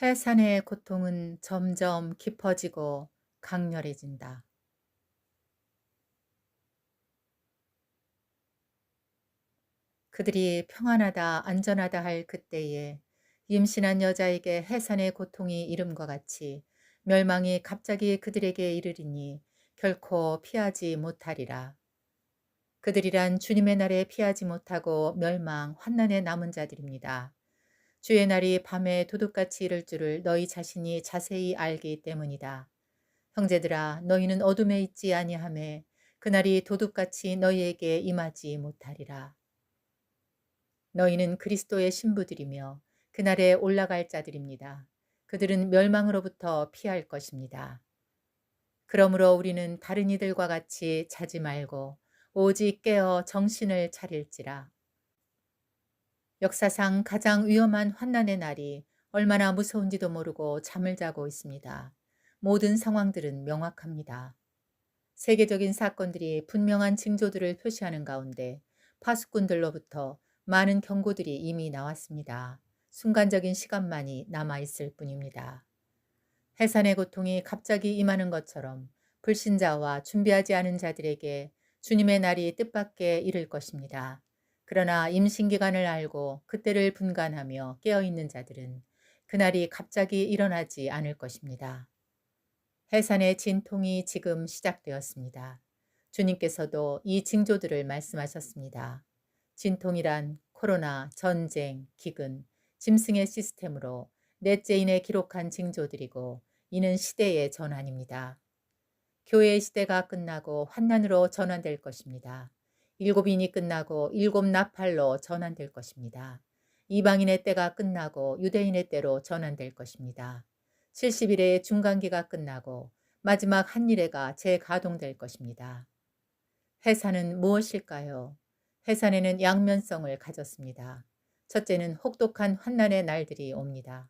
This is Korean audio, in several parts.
해산의 고통은 점점 깊어지고 강렬해진다. 그들이 평안하다, 안전하다 할 그때에 임신한 여자에게 해산의 고통이 이름과 같이 멸망이 갑자기 그들에게 이르리니 결코 피하지 못하리라. 그들이란 주님의 날에 피하지 못하고 멸망, 환난에 남은 자들입니다. 주의 날이 밤에 도둑같이 이를 줄을 너희 자신이 자세히 알기 때문이다. 형제들아, 너희는 어둠에 있지 아니하매 그날이 도둑같이 너희에게 임하지 못하리라. 너희는 그리스도의 신부들이며 그날에 올라갈 자들입니다. 그들은 멸망으로부터 피할 것입니다. 그러므로 우리는 다른 이들과 같이 자지 말고 오직 깨어 정신을 차릴지라. 역사상 가장 위험한 환난의 날이 얼마나 무서운지도 모르고 잠을 자고 있습니다. 모든 상황들은 명확합니다. 세계적인 사건들이 분명한 징조들을 표시하는 가운데 파수꾼들로부터 많은 경고들이 이미 나왔습니다. 순간적인 시간만이 남아있을 뿐입니다. 해산의 고통이 갑자기 임하는 것처럼 불신자와 준비하지 않은 자들에게 주님의 날이 뜻밖의 이를 것입니다. 그러나 임신기간을 알고 그때를 분간하며 깨어있는 자들은 그날이 갑자기 일어나지 않을 것입니다. 해산의 진통이 지금 시작되었습니다. 주님께서도 이 징조들을 말씀하셨습니다. 진통이란 코로나, 전쟁, 기근, 짐승의 시스템으로 넷째인에 기록한 징조들이고 이는 시대의 전환입니다. 교회의 시대가 끝나고 환난으로 전환될 것입니다. 일곱인이 끝나고 일곱 나팔로 전환될 것입니다. 이방인의 때가 끝나고 유대인의 때로 전환될 것입니다. 70일의 중간기가 끝나고 마지막 한일회가 재가동될 것입니다. 해산은 무엇일까요? 해산에는 양면성을 가졌습니다. 첫째는 혹독한 환난의 날들이 옵니다.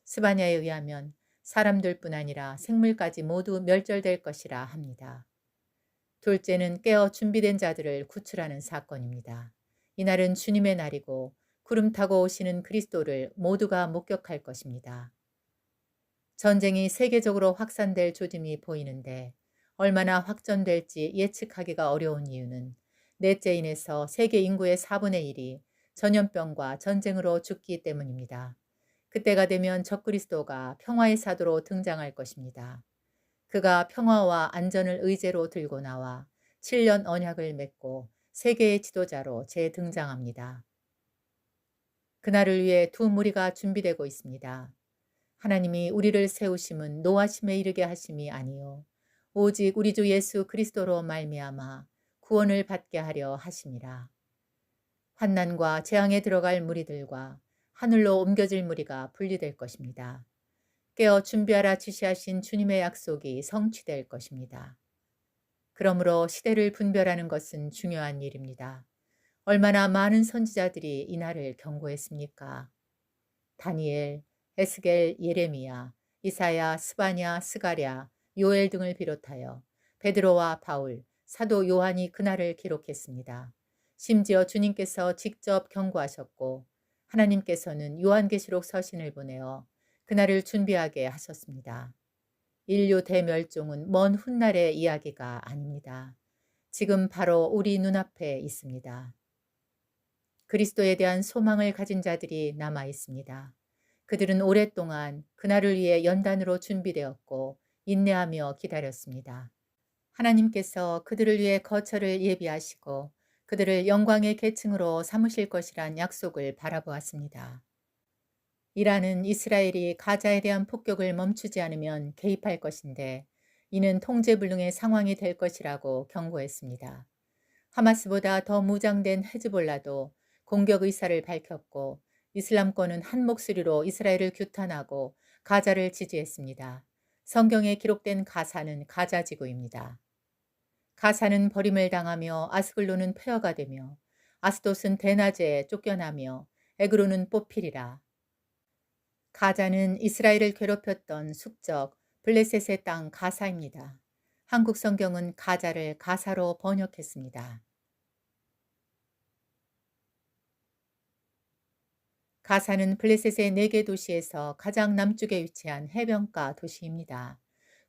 스바냐에 의하면 사람들뿐 아니라 생물까지 모두 멸절될 것이라 합니다. 둘째는 깨어 준비된 자들을 구출하는 사건입니다. 이날은 주님의 날이고 구름 타고 오시는 그리스도를 모두가 목격할 것입니다. 전쟁이 세계적으로 확산될 조짐이 보이는데 얼마나 확전될지 예측하기가 어려운 이유는 넷째인에서 세계 인구의 4분의 1이 전염병과 전쟁으로 죽기 때문입니다. 그때가 되면 적그리스도가 평화의 사도로 등장할 것입니다. 그가 평화와 안전을 의제로 들고 나와 7년 언약을 맺고 세계의 지도자로 재등장합니다. 그날을 위해 두 무리가 준비되고 있습니다. 하나님이 우리를 세우심은 노하심에 이르게 하심이 아니요 오직 우리 주 예수 그리스도로 말미암아 구원을 받게 하려 하심이라. 환난과 재앙에 들어갈 무리들과 하늘로 옮겨질 무리가 분리될 것입니다. 깨어 준비하라 지시하신 주님의 약속이 성취될 것입니다. 그러므로 시대를 분별하는 것은 중요한 일입니다. 얼마나 많은 선지자들이 이날을 경고했습니까? 다니엘, 에스겔, 예레미야, 이사야, 스바냐, 스가랴, 요엘 등을 비롯하여 베드로와 바울, 사도 요한이 그날을 기록했습니다. 심지어 주님께서 직접 경고하셨고 하나님께서는 요한계시록 서신을 보내어 그날을 준비하게 하셨습니다. 인류 대멸종은 먼 훗날의 이야기가 아닙니다. 지금 바로 우리 눈앞에 있습니다. 그리스도에 대한 소망을 가진 자들이 남아 있습니다. 그들은 오랫동안 그날을 위해 연단으로 준비되었고 인내하며 기다렸습니다. 하나님께서 그들을 위해 거처를 예비하시고 그들을 영광의 계층으로 삼으실 것이란 약속을 바라보았습니다. 이란은 이스라엘이 가자에 대한 폭격을 멈추지 않으면 개입할 것인데 이는 통제불능의 상황이 될 것이라고 경고했습니다. 하마스보다 더 무장된 헤즈볼라도 공격 의사를 밝혔고 이슬람권은 한 목소리로 이스라엘을 규탄하고 가자를 지지했습니다. 성경에 기록된 가사는 가자 지구입니다. 가사는 버림을 당하며 아스글론은 폐허가 되며 아스돗은 대낮에 쫓겨나며 에그로는 뽑히리라. 가자는 이스라엘을 괴롭혔던 숙적 블레셋의 땅 가사입니다. 한국 성경은 가자를 가사로 번역했습니다. 가사는 블레셋의 4개 도시에서 가장 남쪽에 위치한 해변가 도시입니다.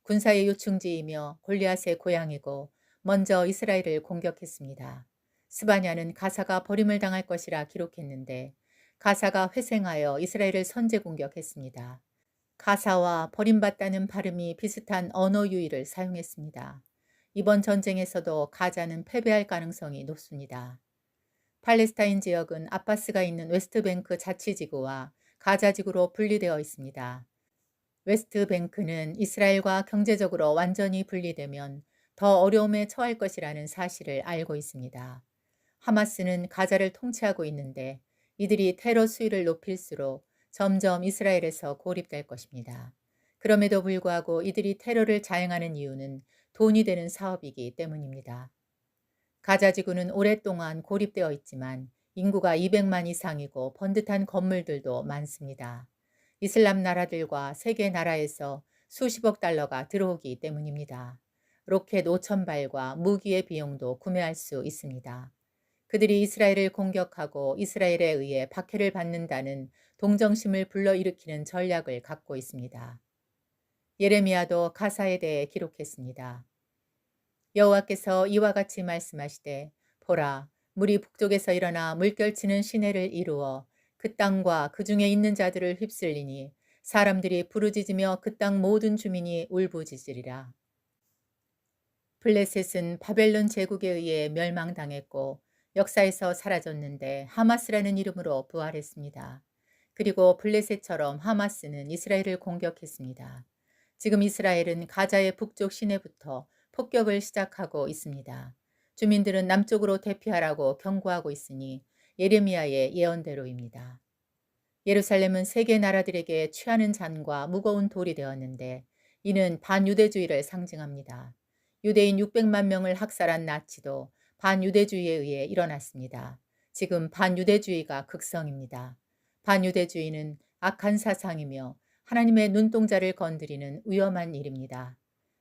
군사의 요충지이며 골리앗의 고향이고 먼저 이스라엘을 공격했습니다. 스바냐는 가사가 버림을 당할 것이라 기록했는데 가사가 회생하여 이스라엘을 선제 공격했습니다. 가사와 버림받다는 발음이 비슷한 언어 유희를 사용했습니다. 이번 전쟁에서도 가자는 패배할 가능성이 높습니다. 팔레스타인 지역은 아바스가 있는 웨스트뱅크 자치지구와 가자지구로 분리되어 있습니다. 웨스트뱅크는 이스라엘과 경제적으로 완전히 분리되면 더 어려움에 처할 것이라는 사실을 알고 있습니다. 하마스는 가자를 통치하고 있는데 이들이 테러 수위를 높일수록 점점 이스라엘에서 고립될 것입니다. 그럼에도 불구하고 이들이 테러를 자행하는 이유는 돈이 되는 사업이기 때문입니다. 가자지구는 오랫동안 고립되어 있지만 인구가 200만 이상이고 번듯한 건물들도 많습니다. 이슬람 나라들과 세계 나라에서 수십억 달러가 들어오기 때문입니다. 로켓 5천 발과 무기의 비용도 구매할 수 있습니다. 그들이 이스라엘을 공격하고 이스라엘에 의해 박해를 받는다는 동정심을 불러일으키는 전략을 갖고 있습니다. 예레미야도 가사에 대해 기록했습니다. 여호와께서 이와 같이 말씀하시되 보라 물이 북쪽에서 일어나 물결치는 시내를 이루어 그 땅과 그 중에 있는 자들을 휩쓸리니 사람들이 부르짖으며 그 땅 모든 주민이 울부짖으리라. 블레셋은 바벨론 제국에 의해 멸망당했고 역사에서 사라졌는데 하마스라는 이름으로 부활했습니다. 그리고 블레셋처럼 하마스는 이스라엘을 공격했습니다. 지금 이스라엘은 가자의 북쪽 시내부터 폭격을 시작하고 있습니다. 주민들은 남쪽으로 대피하라고 경고하고 있으니 예레미야의 예언대로입니다. 예루살렘은 세계 나라들에게 취하는 잔과 무거운 돌이 되었는데 이는 반유대주의를 상징합니다. 유대인 600만 명을 학살한 나치도 반유대주의에 의해 일어났습니다. 지금 반유대주의가 극성입니다. 반유대주의는 악한 사상이며 하나님의 눈동자를 건드리는 위험한 일입니다.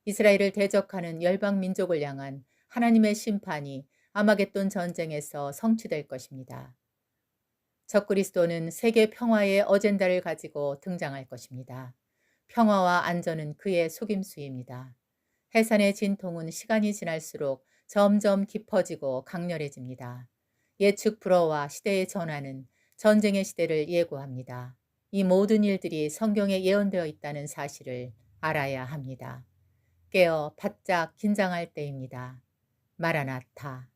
이스라엘을 대적하는 열방 민족을 향한 하나님의 심판이 아마겟돈 전쟁에서 성취될 것입니다. 적그리스도는 세계 평화의 어젠다를 가지고 등장할 것입니다. 평화와 안전은 그의 속임수입니다. 해산의 진통은 시간이 지날수록 점점 깊어지고 강렬해집니다. 예측 불허와 시대의 전환은 전쟁의 시대를 예고합니다. 이 모든 일들이 성경에 예언되어 있다는 사실을 알아야 합니다. 깨어 바짝 긴장할 때입니다. 마라나타.